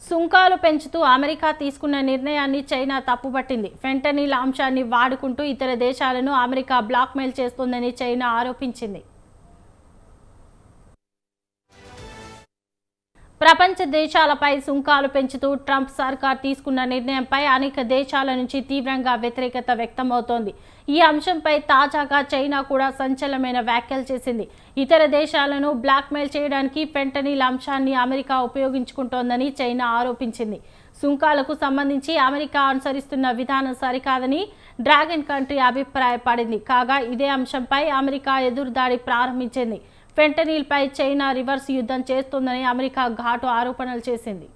సుంకాలు పెంచుతూ అమెరికా తీసుకున్న నిర్ణయాన్ని చైనా తప్పుపట్టింది. ఫెంటనిల్ అంశాన్ని వాడుకుంటూ ఇతర దేశాలను అమెరికా బ్లాక్మెయిల్ చేస్తోందని చైనా ఆరోపించింది. ప్రపంచ దేశాలపై సుంకాలు పెంచుతూ ట్రంప్ సర్కార్ తీసుకున్న నిర్ణయంపై అనేక దేశాల నుంచి తీవ్రంగా వ్యతిరేకత వ్యక్తమవుతోంది. ఈ అంశంపై తాజాగా చైనా కూడా సంచలనమైన వ్యాఖ్యలు చేసింది. ఇతర దేశాలను బ్లాక్మెయిల్ చేయడానికి ఫెంటనిల్ అంశాన్ని అమెరికా ఉపయోగించుకుంటోందని చైనా ఆరోపించింది. సుంకాలకు సంబంధించి అమెరికా అనుసరిస్తున్న విధానం సరికాదని డ్రాగన్ కంట్రీ అభిప్రాయపడింది. కాగా ఇదే అంశంపై అమెరికా ఎదురుదాడి ప్రారంభించింది. ఫెంటనిల్ పై చైనా రివర్స్ యుద్ధం చేస్తోందని అమెరికా ఘాటు ఆరోపణలు చేసింది.